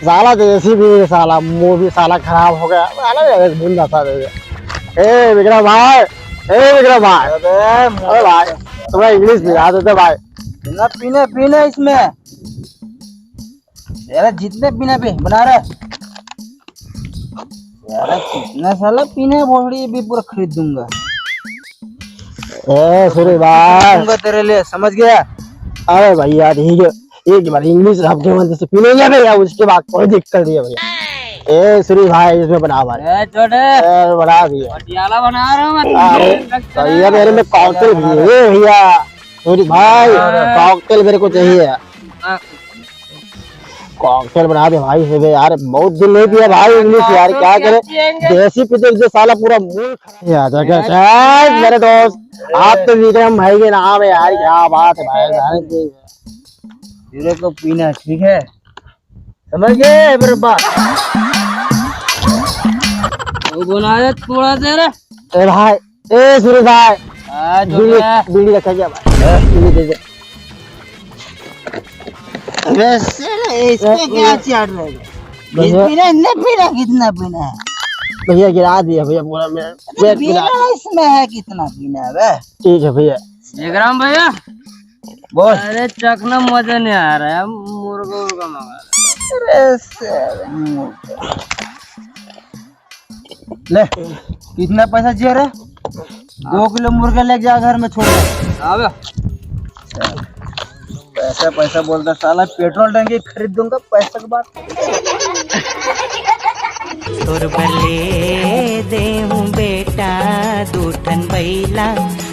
साला देसी भी साला मुंह भी साला खराब हो गया साला भूल जाता है। ए विक्रम भाई, ए विक्रम भाई, अरे भाई थोड़ा इंग्लिश मिला देते भाई। ना पीने पीने इसमें यार, जितने पीने पे बना रहे यार, कितना साला पीने बोड़ी भी पूरा खरीद दूंगा। ए सूर्य भाई दूंगा तेरे लिए, समझ गया? अरे भैया ठीक है, एक बार इंग्लिश आपके मन से पीनेंगे भैया, उसके बाद कोई दिक्कत नहीं है भैया। ए सूर्य भाई इसमें बना भाई छोटे बना दिया पटियाला बना रहा हूँ भैया, मेरे में कॉकटेल भी है भैया। सूर्य भाई कॉकटेल मेरे को चाहिए, कॉकटेल बना दे भाई से यार, बहुत दिन नहीं पिया भाई इंग्लिश यार, क्या करे देसी पीते जो साला पूरा मूड खराब। मेरे दोस्त आप तो विक्रम भाई के नाम है यार, क्या बात है भाई। तेरे को पीना ठीक है, समझ गए मेरे बात? वो बनाया थोड़ा देर। ए भाई, ए सूर्य भाई बीड़ी रखा गया भाई, बीड़ी दे दे। वैसे इसमें क्या चाट रहेगा? पीना पीना कितना पीना है भैया गिरा दिया भैया पूरा मेरा पीना इसमें है, कितना पीना है बे? ठीक है भैया। विक्रम भैया बोल। अरे चखना मजा नहीं आ रहा है, मुर्गा मंगा ले। कितना पैसा चाहिए रे? 2 किलो मुर्गा लेके जा घर में छोड़ दे। पैसा पैसा बोलता साला, पेट्रोल टंकी खरीद दूंगा पैसा के बाद। तोर बले देहूं बेटा 2 ठन बैला,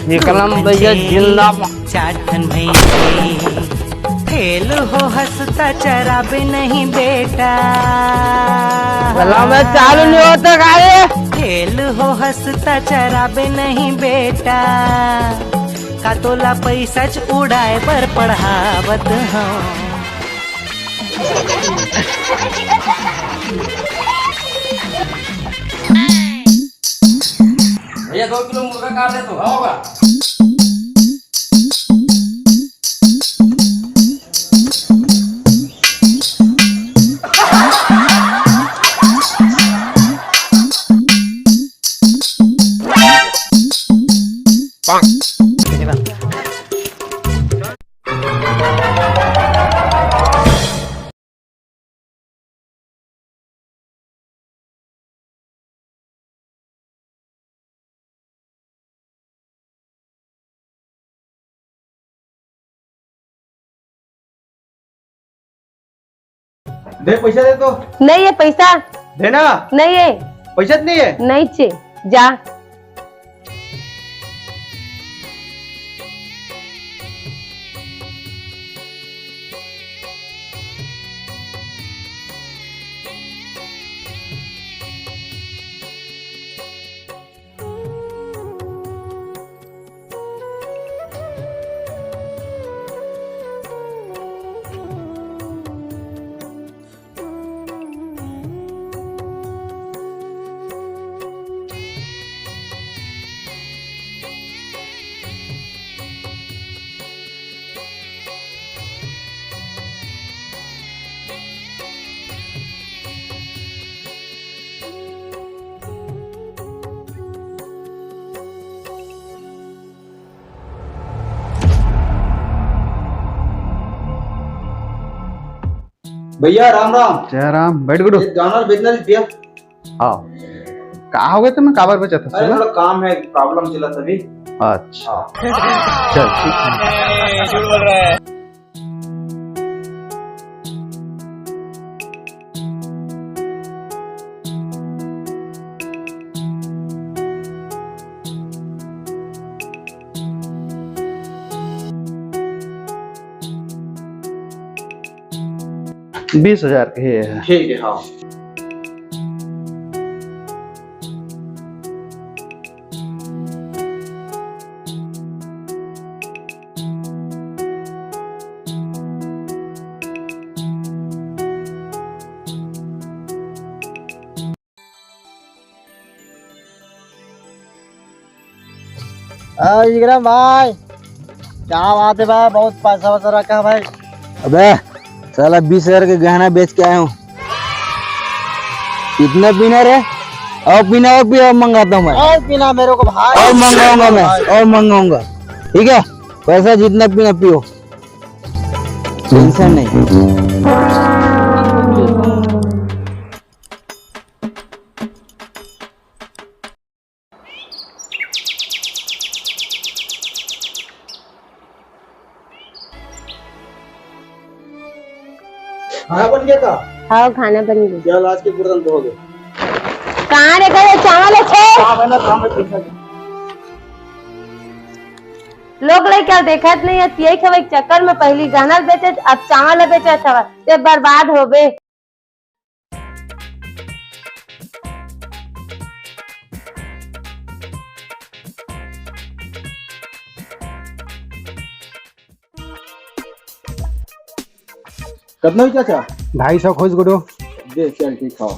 विक्रम भैया जिंदाबाद। 4 ठन भैंसे, खेल हो हंसता चराबे नहीं बेटा, मैं चालू नहीं होता गाड़ी। खेल हो हंसता चराबे नहीं बेटा, का तोला पैसा च उड़ाए पर पढ़ावत हूँ। भैया 2 किलो मुर्गा काट दे तो होगा। दे पैसा दे तो। नहीं है पैसा, देना। नहीं है पैसा नहीं है। नहीं चे जा। भैया राम राम। जय राम, बैठ गुरु। ये जानवर बेचना दिया। हाँ, कहा हो गए तुम? काबर बचा था? अरे थोड़ा काम है, प्रॉब्लम चला तभी। अच्छा चल ठीक है। झूठ बोल रहा है। बीस 20,000 के है। ठीक है हाँ। विक्रम भाई क्या बात है भाई, बहुत पैसा वैसा रखा भाई। अबे साला 20,000 के गहना बेच के आया हूँ। कितना पीना रे? और पीना और भी और मंगाता हूँ मैं। और पीना मेरे को भाई। और मंगाऊंगा मैं, और मंगाऊंगा। ठीक है, पैसा जितना पीना पियो, टेंशन नहीं। खाना बन गया का? हाँ खाना बन गया। चल आज के तुरंत हो गए। कहाँ रे गए चावल है? हाँ बना काम में पैसा दे। लोग लेकर देखत नहीं है, यही खबर के चक्कर में पहली गहना बेचे, अब चावल बेचे था, ये बर्बाद हो गए। कितना भी चाचा? 250 खोज गुडो। दे चल ठीक खाओ।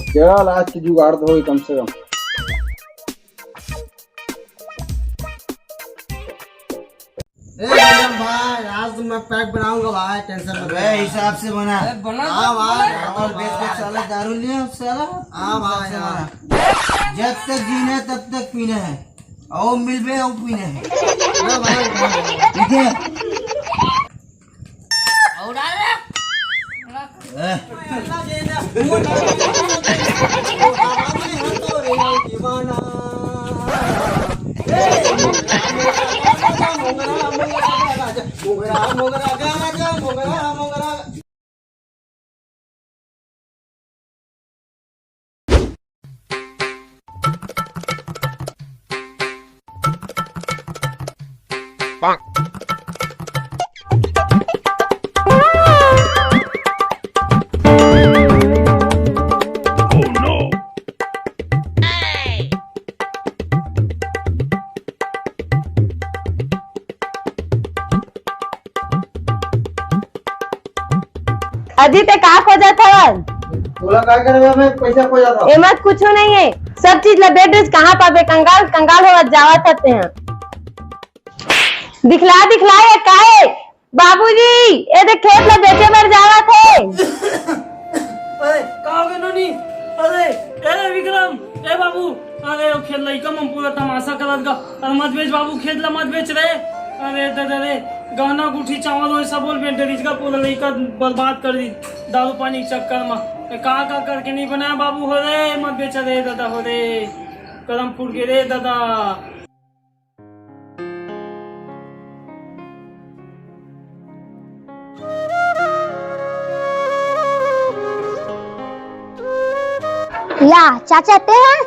चल आज की जुगाड़ तो होगी कम से कम। भाई आज तो मैं पैक बनाऊंगा भाई, टेंशन मत ले। हिसाब से बना। हाँ भाई, और बेच के साला दारू लिया साला। हाँ भाई हाँ। जब तक जीना है तब तक पीना है, और मिल बे और पीना है। ठीक है? अजी ते का खोजा था? बोला क्या करेगा, मैं पैसा खो जाता। एमत कुछ नहीं है, सब चीज लपेट कहाँ पावे, कंगाल कंगाल हो जावा करते हैं। दिखला दिखला ये काहे बाबूजी, ये देख खेत में बेचे बर जावा थे। अरे कहाँ गए नोनी? अरे ए विक्रम, ए बाबू, अरे वो खेत लइका में पूरा तमाशा करत गा। अरे मत बेच बाबू, खेत ला मत बेच रे। अरे दादा रे, गहना गुठी चावल वो सब बोल बेच का पूरा लइका बर्बाद कर दी दारू पानी के चक्कर में। का करके नहीं बनाया बाबू, हो रे मत बेच रे दादा, हो रे कदम फूट गए रे दादा। ला चाचा ते हैं?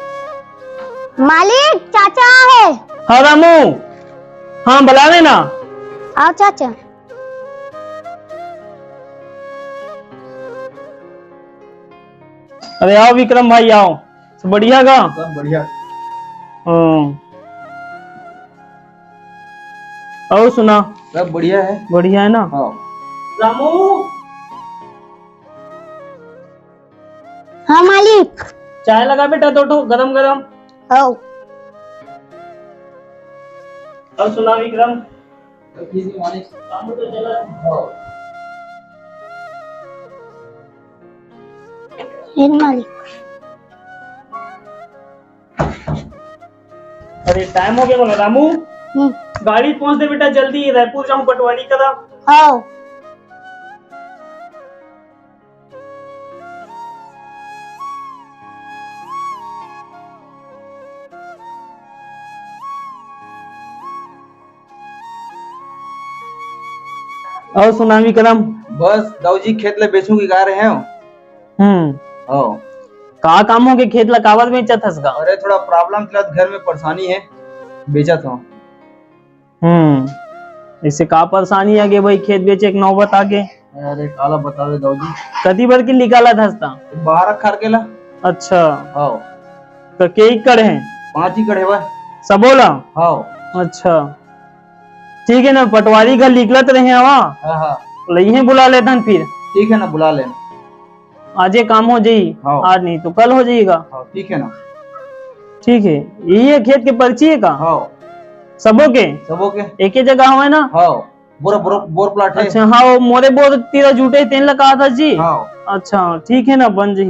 मालिक चाचा है। हाँ रामू, हाँ बुलावे ना। आओ चाचा। अरे आओ विक्रम भाई आओ, सब बढ़िया गा? सब बढ़िया। आओ सुना। सब बढ़िया है। बढ़िया है ना? हाँ। रामू, हाँ मालिक। चाय लगा बेटा, दो ठो गरम गरम। आओ। अब सुना विक्रम। मालिक। तो चला। मालिक। अरे टाइम हो गया बोला रामू, गाड़ी पहुंच दे बेटा जल्दी, रायपुर जाऊं पटवारी करा। आओ। और सुना विक्रम। बस दाऊ जी खेत ले बेचूंगी गा रहे हैं। हाँ। का काम हो गया, खेत लकावत में चथस का? अरे थोड़ा प्रॉब्लम चला, घर में परेशानी है, बेचा था। इससे का परेशानी आगे भाई, खेत बेचे एक नौबत आगे। अरे काला बता दे दाऊ जी। कति भर की निकाला था? 12 खर के ला। अच्छा, हाँ। तो के एकड़ है? 5 एकड़ है भाई। सब बोला? हाँ। अच्छा ठीक है ना, पटवारी घर निकलत रहे हवा। हाँ हाँ। लइहे बुला लेते फिर। ठीक है ना, बुला लेना। आज ये काम हो जाई। हाँ। आज नहीं तो कल हो जाएगा। हाँ ठीक है ना। ठीक है, यही है खेत के पर्ची है का? हाँ। सबों के सबों के एक ही जगह हुआ है ना? हाँ। बोर प्लाट है। अच्छा हाँ, वो मोरे बोर तेरा जूटे तेन लगा था जी। हाँ अच्छा ठीक है ना, बन जी।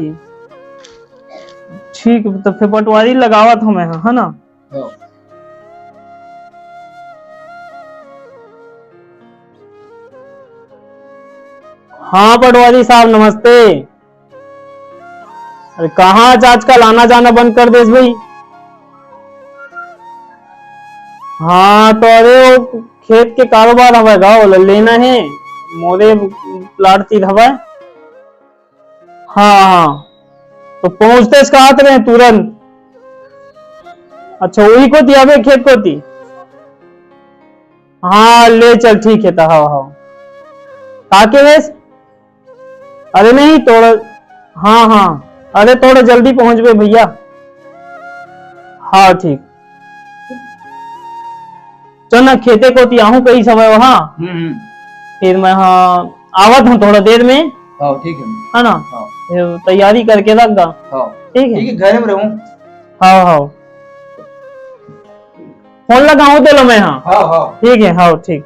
ठीक, तो फिर पटवारी लगावत हूँ मैं, है ना। हाँ। हाँ पटवारी साहब नमस्ते। अरे कहाँ आजकल आना जाना बंद कर देस भाई। हाँ तो अरे वो खेत के कारोबार हवा गाँव लेना है, मोरे प्लाट तीर हवा। हाँ हाँ, तो पहुंचते कहा रहे तुरंत। अच्छा वही को थी अबे खेत को थी। हाँ ले चल ठीक है। तो हाँ हाँ आके वेश। अरे नहीं थोड़ा, हाँ हाँ अरे थोड़ा जल्दी पहुंच गए भैया। हाँ ठीक, चल ना खेते को थी आहू कई समय वहाँ। फिर मैं हाँ आवत हूँ थोड़ा देर में। हाँ ठीक है ना। हाँ फिर तैयारी करके रख दा। हाँ ठीक है घर में रहूं। हाँ हाँ फोन लगाऊं तो लो मैं। हाँ हाँ हाँ ठीक है। हाँ ठीक।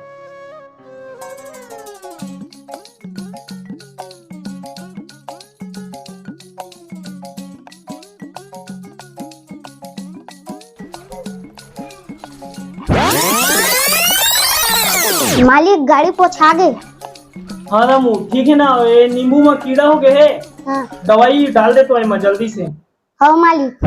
मालिक गाड़ी पोछा गए। हाँ रामू ठीक है ना, ये नींबू में कीड़ा हो गए है, हाँ दवाई डाल दे तो मैं जल्दी से। हाँ मालिक।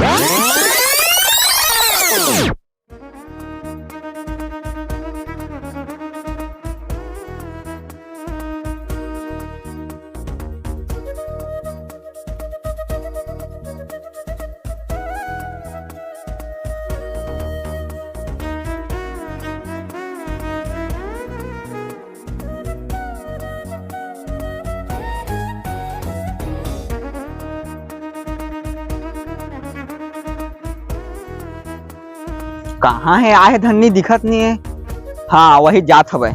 कहाँ है आए धन्नी दिखत नहीं है। हाँ वही जात हवे।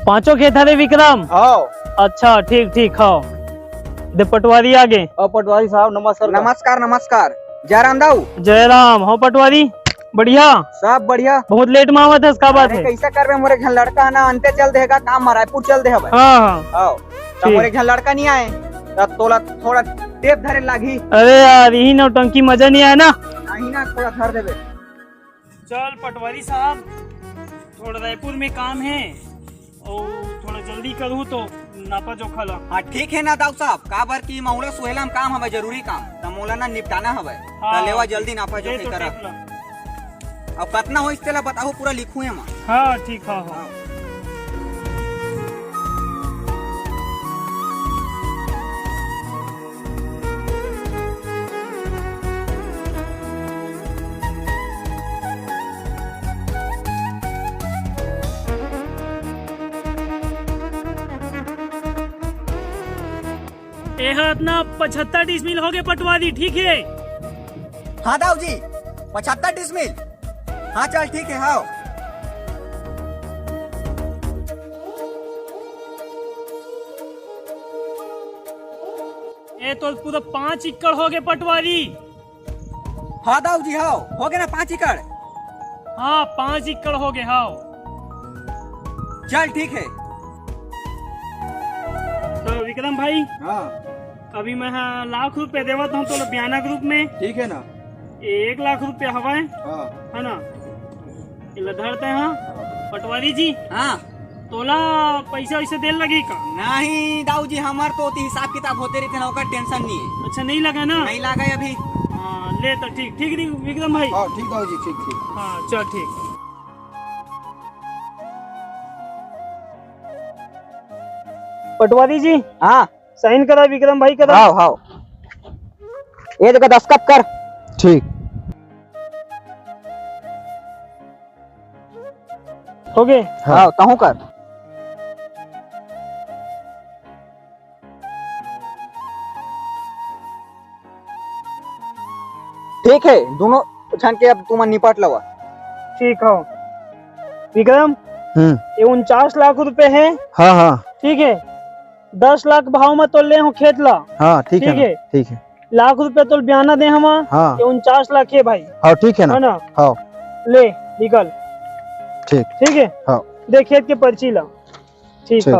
पांचों खेत हरे विक्रम। आओ अच्छा ठीक ठीक। हाँ दे पटवारी आगे। पटवारी साहब नमस्कार। नमस्कार नमस्कार। जयराम दाऊ। जय राम। हो पटवारी बढ़िया। सब बढ़िया। बहुत लेट में आवत है, इसका बात है। कैसा कर रहे मोरे घर लड़का है ना, अंते चल देगा काम रायपुर चल दे हवे। हाँ हाँ आओ तो मोरे घर लड़का नहीं आए तो तोला थोड़ा टेप धरे लागी। अरे यार यही नौटंकी मजा नहीं आया ना। नहीं ना थोड़ा धर देवे। चल पटवारी साहब, थोड़ा रायपुर में काम है और थोड़ा जल्दी करूँ तो नापा जोखा ला। हाँ ठीक है ना दाऊ साहब, काबर की मौला सुहेला में काम हवे, जरूरी काम तो मोला ना निपटाना हवे। हाँ। लेवा जल्दी नापा जो दे तो करा। टेप ला। अब कितना हो इससे ला बताओ, पूरा लिखू है मां। हाँ ठीक। हाँ हाँ अपना 75 डिसमिल हो गए पटवारी, ठीक है। हाँ दाऊ जी 75 डिसमिल। हाँ चल ठीक है। हाँ ये तो पूरा 5 एकड़ हो गए पटवारी। हाँ दाऊ जी हाँ हो गए ना 5 एकड़। हाँ 5 एकड़ हो गए। हाँ चल ठीक है। तो विक्रम भाई हाँ अभी मैं लाख रुपए देवत हूँ तो बयाना ग्रुप में। ठीक है ना। 1 लाख रुपए हवा हाँ है ना, इला धरते हैं पटवारी जी। हाँ तोला पैसा वैसे देर लगी का? नहीं दाऊ जी हमार तो हिसाब किताब होते रहते ना, ओकर टेंशन नहीं है। अच्छा नहीं लगा ना? नहीं लगा अभी। हाँ ले तो ठीक ठीक विक्रम भाई। हाँ ठीक दाऊ जी ठीक ठीक। हाँ चल ठीक। पटवारी जी हाँ साइन करा विक्रम भाई करा। हाँ हाँ ये जगह दस्तखत कर। ठीक हो गए। हाँ कहूँ कर। ठीक है दोनों छन के अब तुम निपट लवा। ठीक हो विक्रम। ये 49 लाख रुपए है। हाँ हाँ ठीक है, 10 लाख भाव में तो ले हूँ खेत ला। हाँ ठीक ठीक है है। ठीक है। लाख रुपए तो बयाना दे हम। हाँ ये 49 लाख है भाई, हाँ ठीक है है ना। ना। हाँ ले निकल। ठीक ठीक है हाँ दे खेत के पर्ची ला। ठीक ठीक। है।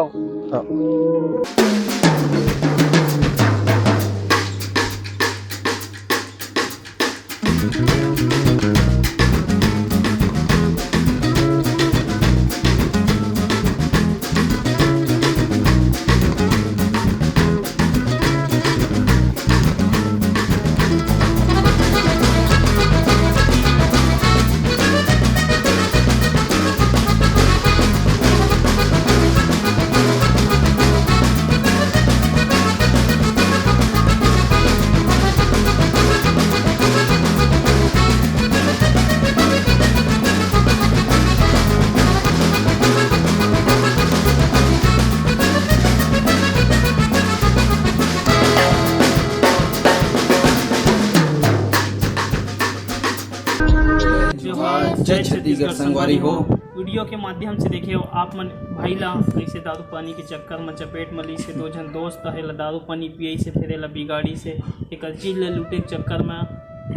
जय छत्तीसगढ़ संगवारी हो। वीडियो के माध्यम से देखे हो आप मन भाई ला कैसे दारू पानी के चक्कर में चपेट में ली से दो जन दोस्त है ला दारू पानी पियई से फिर ला बिगाड़ी से एक चीज ले लूटे के चक्कर में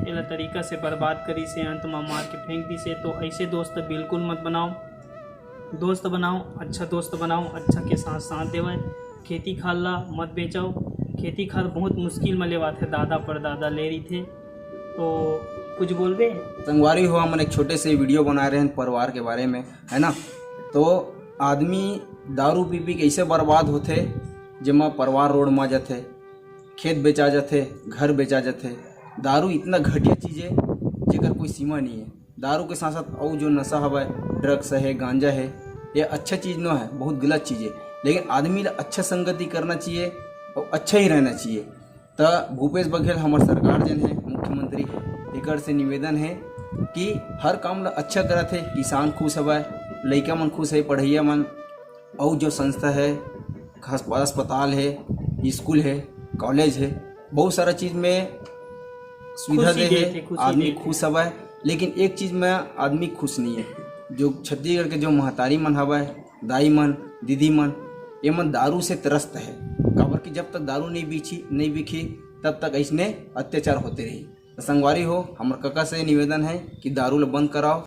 एला तरीका से बर्बाद करी से अंत में मार के फेंक दी से। तो ऐसे दोस्त बिल्कुल मत बनाओ। दोस्त बनाओ, अच्छा दोस्त बनाओ, अच्छा के साथ साथ देवे। खेती खार ला मत बेचाओ। खेती खार बहुत मुश्किल में लेवा थे, दादा परदादा ले रही थे। तो कुछ बोल दे संगवारी हो, हम एक छोटे से वीडियो बना रहे हैं परिवार के बारे में, है ना। तो आदमी दारू पी पी कैसे बर्बाद होते, जमा परिवार रोड में जाते, खेत बेचा जाते, घर बेचा जाते। दारू इतना घटिया चीज़ है जेकर कोई सीमा नहीं है। दारू के साथ साथ और जो नशा हवा, ड्रग्स है, गांजा है, ये अच्छा चीज़ न है, बहुत गलत चीज़ है। लेकिन आदमी अच्छा संगति करना चाहिए और अच्छा ही रहना चाहिए। तो भूपेश बघेल हमारे सरकार जन है, मुख्यमंत्री एक से निवेदन है कि हर काम ला अच्छा करत है। किसान खुश हवा, लड़का मन खुश है, पढ़ैया मन, और जो संस्था है, अस्पताल है, स्कूल है, कॉलेज है, बहुत सारा चीज़ में सुविधा दे है, आदमी खुश हवा। लेकिन एक चीज़ में आदमी खुश नहीं है, जो छत्तीसगढ़ के जो महतारी मन हवा, दाई मन, दीदी मन, ये मन दारू से त्रस्त है। काबर कि जब तक दारू नहीं बिकी तब तक ऐसने अत्याचार होते रही। संगवारी हो, हमारे काका से निवेदन है कि दारू ला बंद कराओ।